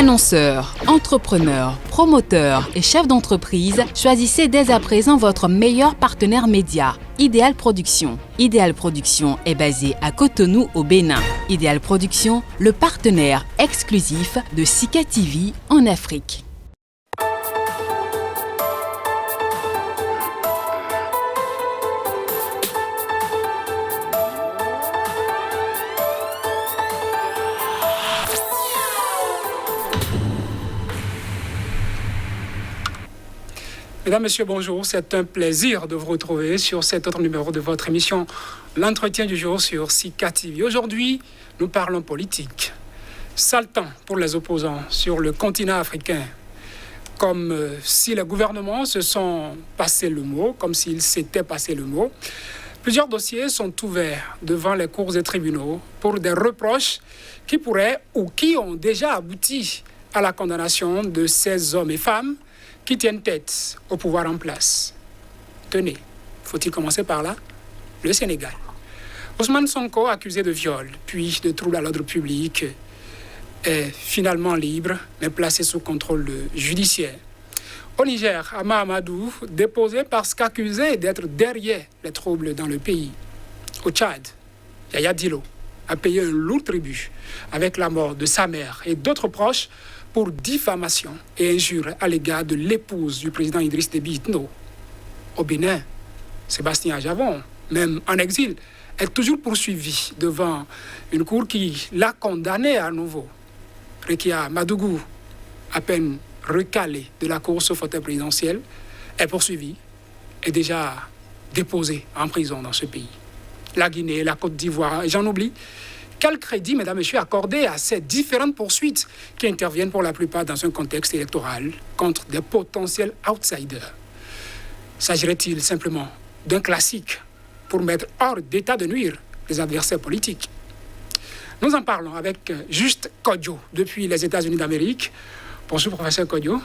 Annonceurs, entrepreneurs, promoteurs et chefs d'entreprise, choisissez dès à présent votre meilleur partenaire média, Ideal Production. Ideal Production est basé à Cotonou au Bénin. Ideal Production, le partenaire exclusif de Sika TV en Afrique. Mesdames, Messieurs, bonjour. C'est un plaisir de vous retrouver sur cet autre numéro de votre émission, l'entretien du jour sur Sika TV. Aujourd'hui, nous parlons politique. Sale temps pour les opposants sur le continent africain. Comme si les gouvernements se sont passé le mot, comme s'ils s'étaient passé le mot. Plusieurs dossiers sont ouverts devant les cours et tribunaux pour des reproches qui pourraient ou qui ont déjà abouti à la condamnation de ces hommes et femmes qui tiennent tête au pouvoir en place. Tenez, faut-il commencer par là? Le Sénégal. Ousmane Sonko, accusé de viol, puis de trouble à l'ordre public, est finalement libre, mais placé sous contrôle judiciaire. Au Niger, Ama Amadou, déposé parce qu'accusé d'être derrière les troubles dans le pays. Au Tchad, Yaya Dillo a payé un lourd tribut avec la mort de sa mère et d'autres proches pour diffamation et injure à l'égard de l'épouse du président Idriss Déby Itno. Au Bénin, Sébastien Ajavon, même en exil, est toujours poursuivi devant une cour qui l'a condamné à nouveau. Rekia Madougou, à peine recalé de la course au fauteuil présidentiel, est poursuivi et déjà déposé en prison dans ce pays. La Guinée, la Côte d'Ivoire, et j'en oublie. Quel crédit, mesdames et messieurs, accordé à ces différentes poursuites qui interviennent pour la plupart dans un contexte électoral contre des potentiels outsiders? S'agirait-il simplement d'un classique pour mettre hors d'état de nuire les adversaires politiques? Nous en parlons avec Juste Kodjo, depuis les États-Unis d'Amérique. Bonjour, professeur Kodjo.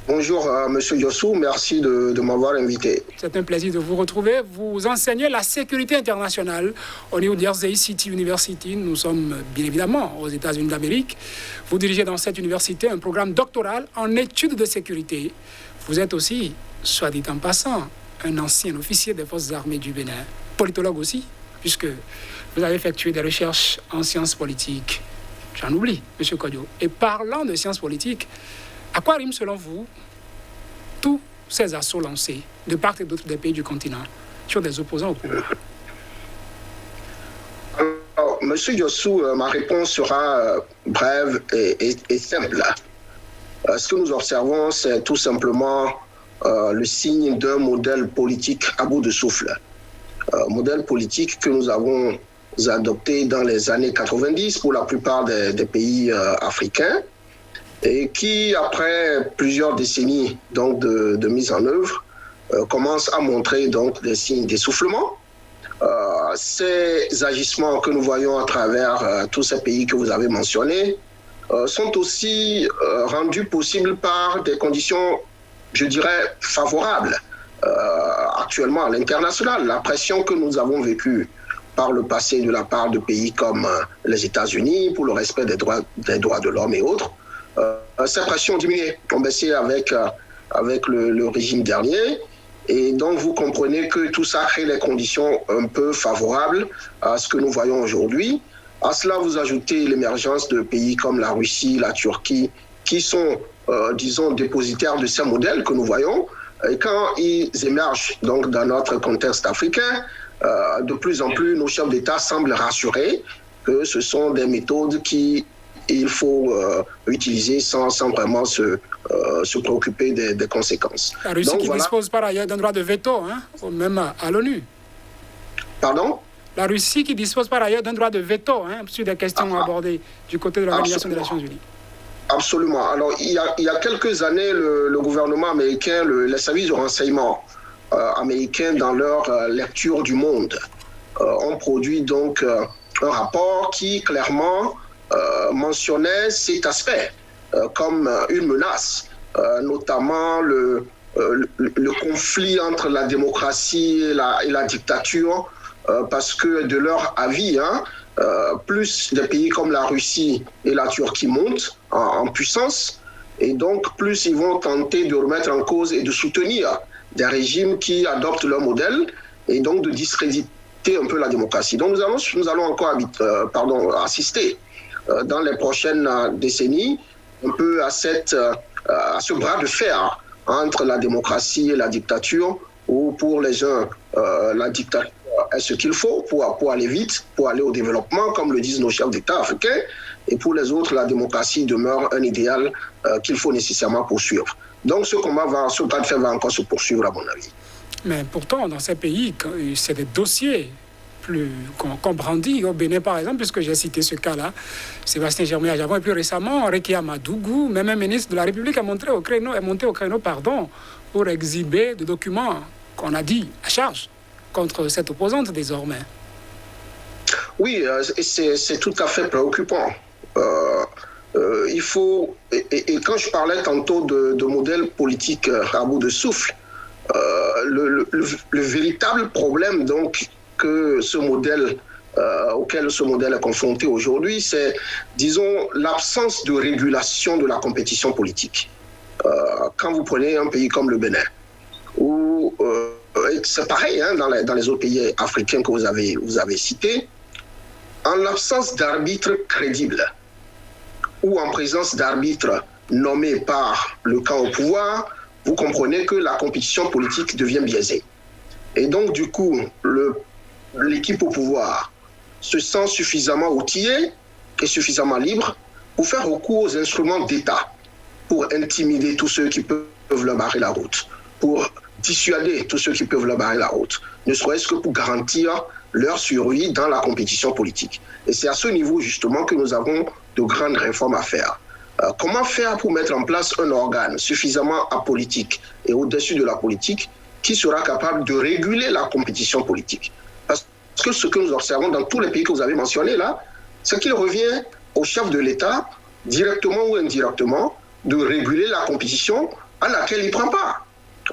Bonjour, Monsieur Yossou, merci de m'avoir invité. C'est un plaisir de vous retrouver. Vous enseignez la sécurité internationale au New Jersey City University. Nous sommes bien évidemment aux États-Unis d'Amérique. Vous dirigez dans cette université un programme doctoral en études de sécurité. Vous êtes aussi, soit dit en passant, un ancien officier des forces armées du Bénin, politologue aussi, puisque vous avez effectué des recherches en sciences politiques. J'en oublie, Monsieur Kodjo. Et parlant de sciences politiques, à quoi riment, selon vous, tous ces assauts lancés de part et d'autre des pays du continent sur des opposants au pouvoir? Alors, Monsieur Yossou, ma réponse sera brève et simple. Ce que nous observons, c'est tout simplement le signe d'un modèle politique à bout de souffle. Modèle politique que nous avons adopté dans les années 90 pour la plupart des pays africains, et qui, après plusieurs décennies donc, de mise en œuvre, commence à montrer donc, des signes d'essoufflement. Ces agissements que nous voyons à travers tous ces pays que vous avez mentionnés sont aussi rendus possibles par des conditions, je dirais, favorables actuellement à l'international. La pression que nous avons vécue par le passé de la part de pays comme les États-Unis pour le respect des droits de l'homme et autres, ces pressions ont diminué, ont baissé avec le régime dernier. Et donc, vous comprenez que tout ça crée les conditions un peu favorables à ce que nous voyons aujourd'hui. À cela, vous ajoutez l'émergence de pays comme la Russie, la Turquie, qui sont, disons, dépositaires de ces modèles que nous voyons. Et quand ils émergent donc, dans notre contexte africain, de plus en plus, nos chefs d'État semblent rassurés que ce sont des méthodes qu'il faut utiliser sans vraiment se préoccuper des conséquences. La Russie donc, qui dispose par ailleurs d'un droit de veto, hein, même à l'ONU. Pardon? La Russie qui dispose par ailleurs d'un droit de veto hein, sur des questions abordées du côté de l'Organisation des Nations Unies. Absolument. Alors, il y a quelques années, le gouvernement américain, les services de renseignement américains, dans leur lecture du monde, ont produit donc un rapport qui clairement mentionnait cet aspect comme une menace, notamment le conflit entre la démocratie et la dictature, parce que de leur avis, plus des pays comme la Russie et la Turquie montent en puissance, et donc plus ils vont tenter de remettre en cause et de soutenir des régimes qui adoptent leur modèle, et donc de discréditer un peu la démocratie. Donc nous allons encore assister dans les prochaines décennies un peu à ce bras de fer entre la démocratie et la dictature, où pour les uns, la dictature est ce qu'il faut pour aller vite, pour aller au développement, comme le disent nos chefs d'État africains, et pour les autres, la démocratie demeure un idéal qu'il faut nécessairement poursuivre. Donc ce bras de fer va encore se poursuivre, à mon avis. Mais pourtant, dans ces pays, c'est des dossiers qu'on brandit. Au Bénin, par exemple, puisque j'ai cité ce cas-là, Sébastien Germain-Ajavon, et plus récemment, Rekia Madougou, même un ministre de la République est monté au créneau pour exhiber des documents qu'on a dit à charge contre cette opposante désormais. Oui, c'est tout à fait préoccupant. Il faut, et quand je parlais tantôt de modèle politique à bout de souffle, le véritable problème donc que auquel ce modèle est confronté aujourd'hui, c'est, disons, l'absence de régulation de la compétition politique. Quand vous prenez un pays comme le Bénin, où c'est pareil dans les autres pays africains que vous avez cités, en l'absence d'arbitres crédibles ou en présence d'arbitres nommés par le camp au pouvoir, vous comprenez que la compétition politique devient biaisée. Et donc, du coup, l'équipe au pouvoir se sent suffisamment outillée et suffisamment libre pour faire recours aux instruments d'État, pour intimider tous ceux qui peuvent leur barrer la route, pour dissuader tous ceux qui peuvent leur barrer la route, ne serait-ce que pour garantir leur survie dans la compétition politique. Et c'est à ce niveau, justement, que nous avons de grandes réformes à faire. Comment faire pour mettre en place un organe suffisamment apolitique et au-dessus de la politique qui sera capable de réguler la compétition politique? Parce que ce que nous observons dans tous les pays que vous avez mentionnés là, c'est qu'il revient au chef de l'État, directement ou indirectement, de réguler la compétition à laquelle il ne prend pas.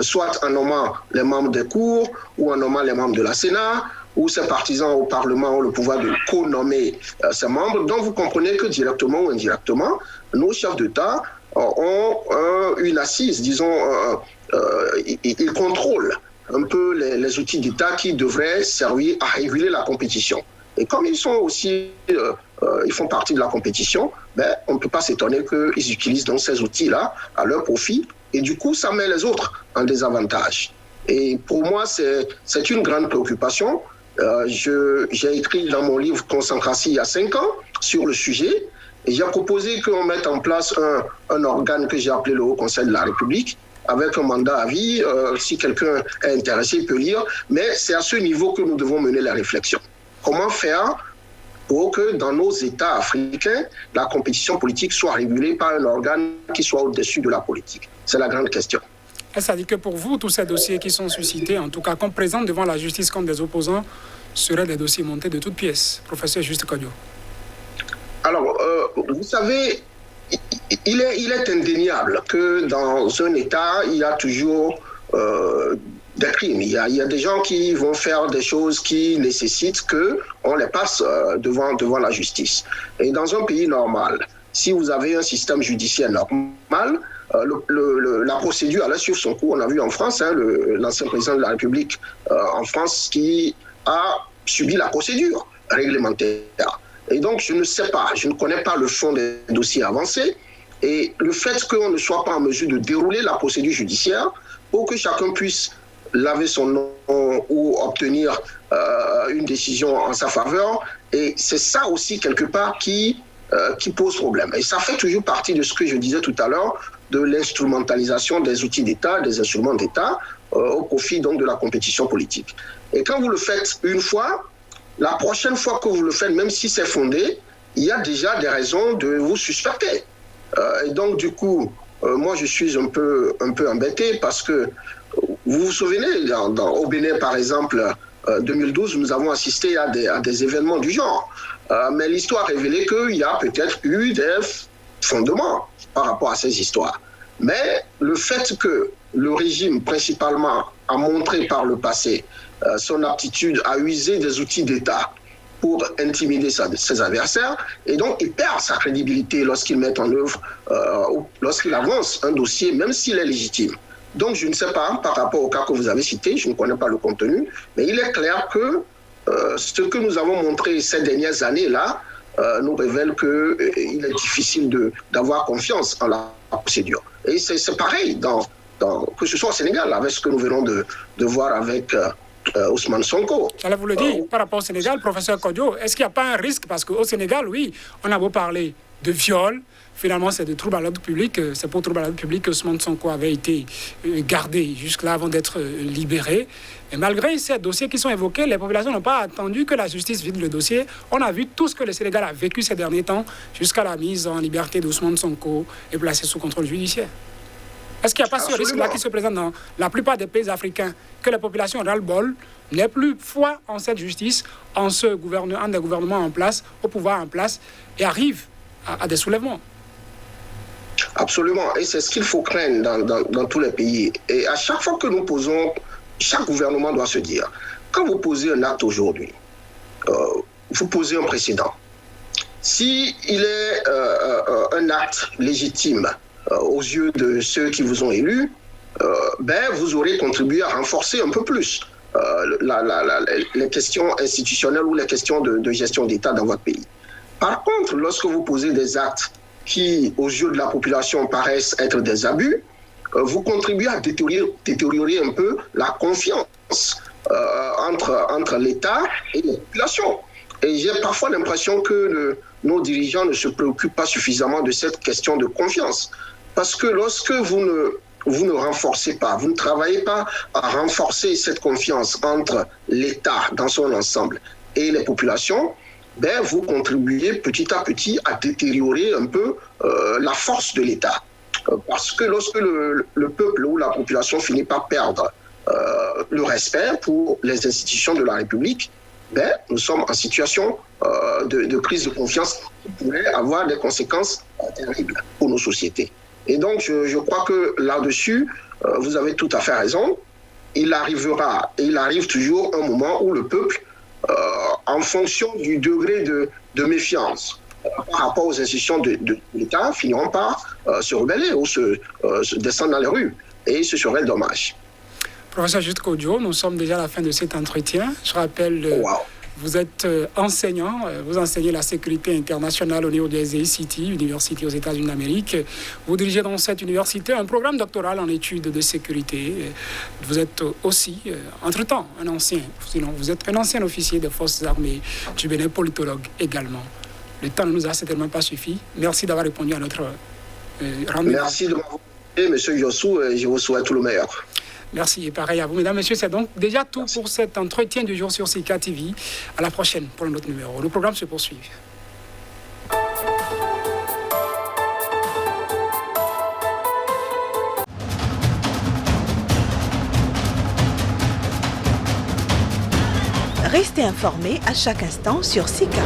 Soit en nommant les membres des cours, ou en nommant les membres de la Sénat, ou ses partisans au Parlement ont le pouvoir de co-nommer ses membres. Donc vous comprenez que directement ou indirectement, nos chefs d'État ont une assise, disons, ils contrôlent un peu les outils d'État qui devraient servir à réguler la compétition. Et comme ils sont aussi, ils font partie de la compétition, on ne peut pas s'étonner qu'ils utilisent donc ces outils-là à leur profit. Et du coup, ça met les autres en désavantage. Et pour moi, c'est une grande préoccupation. J'ai écrit dans mon livre Consécratie il y a 5 ans sur le sujet. Et j'ai proposé qu'on mette en place un organe que j'ai appelé le Haut Conseil de la République, avec un mandat à vie. Si quelqu'un est intéressé, il peut lire. Mais c'est à ce niveau que nous devons mener la réflexion. Comment faire pour que dans nos États africains, la compétition politique soit régulée par un organe qui soit au-dessus de la politique? C'est la grande question. Ça dit que pour vous, tous ces dossiers qui sont suscités, en tout cas qu'on présente devant la justice comme des opposants, seraient des dossiers montés de toutes pièces, professeur Juste Kodjo? Alors, vous savez, il est indéniable que dans un État, il y a toujours des crimes. Il y a des gens qui vont faire des choses qui nécessitent qu'on les passe devant la justice. Et dans un pays normal, si vous avez un système judiciaire normal, la procédure allait suivre son cours. On a vu en France, l'ancien président de la République en France qui a subi la procédure réglementaire. Et donc, je ne sais pas, je ne connais pas le fond des dossiers avancés. Et le fait qu'on ne soit pas en mesure de dérouler la procédure judiciaire pour que chacun puisse laver son nom ou obtenir une décision en sa faveur, et c'est ça aussi, quelque part, qui pose problème. Et ça fait toujours partie de ce que je disais tout à l'heure, de l'instrumentalisation des outils d'État, des instruments d'État, au profit donc de la compétition politique. Et quand vous le faites une fois, la prochaine fois que vous le faites, même si c'est fondé, il y a déjà des raisons de vous suspecter. Et donc, du coup, moi, je suis un peu embêté parce que, vous vous souvenez, au Bénin, par exemple, 2012, nous avons assisté à des événements du genre. Mais l'histoire a révélé qu'il y a peut-être eu des fondements par rapport à ces histoires. Mais le fait que le régime, principalement, a montré par le passé son aptitude à user des outils d'État pour intimider ses adversaires, et donc il perd sa crédibilité lorsqu'il met en œuvre, lorsqu'il avance un dossier, même s'il est légitime. Donc je ne sais pas, par rapport au cas que vous avez cité, je ne connais pas le contenu, mais il est clair que ce que nous avons montré ces dernières années-là nous révèle qu'il est difficile d'avoir confiance en la procédure. Et c'est pareil, que ce soit au Sénégal, avec ce que nous venons de voir avec Ousmane Sonko. Alors vous le dites, par rapport au Sénégal, professeur Kodjo, est-ce qu'il n'y a pas un risque? Parce qu'au Sénégal, oui, on a beau parler de viol, finalement c'est de trouble à l'ordre public, c'est pour trouble à l'ordre public que Ousmane Sonko avait été gardé jusque-là avant d'être libéré. Et malgré ces dossiers qui sont évoqués, les populations n'ont pas attendu que la justice vide le dossier. On a vu tout ce que le Sénégal a vécu ces derniers temps jusqu'à la mise en liberté d'Ousmane Sonko et placé sous contrôle judiciaire. Est-ce qu'il n'y a pas ce risque-là qui se présente dans la plupart des pays africains, que la population ras-le-bol n'ait plus foi en cette justice, en des gouvernements en place, au pouvoir en place, et arrive à des soulèvements? Absolument, et c'est ce qu'il faut craindre dans tous les pays. Et à chaque fois que nous posons, chaque gouvernement doit se dire, quand vous posez un acte aujourd'hui, vous posez un précédent. Si il est un acte légitime aux yeux de ceux qui vous ont élus, vous aurez contribué à renforcer un peu plus les questions institutionnelles ou les questions de gestion d'État dans votre pays. Par contre, lorsque vous posez des actes qui, aux yeux de la population, paraissent être des abus, vous contribuez à détériorer un peu la confiance entre l'État et la population. Et j'ai parfois l'impression que nos dirigeants ne se préoccupent pas suffisamment de cette question de confiance. Parce que lorsque vous ne renforcez pas, vous ne travaillez pas à renforcer cette confiance entre l'État dans son ensemble et les populations, vous contribuez petit à petit à détériorer un peu la force de l'État. Parce que lorsque le peuple ou la population finit par perdre le respect pour les institutions de la République, nous sommes en situation de crise de confiance qui pourrait avoir des conséquences terribles pour nos sociétés. Et donc, je crois que là-dessus, vous avez tout à fait raison. Il arrivera, et il arrive toujours un moment où le peuple, en fonction du degré de méfiance par rapport aux institutions de l'État, finiront par se rebeller ou se descendre dans les rues. Et ce serait dommage. Professeur Juste Kodjo, nous sommes déjà à la fin de cet entretien. Je rappelle, vous êtes enseignant, vous enseignez la sécurité internationale au niveau de SAE City, université aux États-Unis d'Amérique. Vous dirigez dans cette université un programme doctoral en études de sécurité. Vous êtes aussi, entre-temps, vous êtes un ancien officier des forces armées du Bénin, politologue également. Le temps ne nous a certainement pas suffi. Merci d'avoir répondu à notre rendez-vous. Merci de m'avoir écouté, M. Yossou, et je vous souhaite tout le meilleur. Merci et pareil à vous. Mesdames, Messieurs, c'est donc déjà tout pour cet entretien du jour sur Sika TV. À la prochaine pour un autre numéro. Le programme se poursuit. Restez informés à chaque instant sur Sika.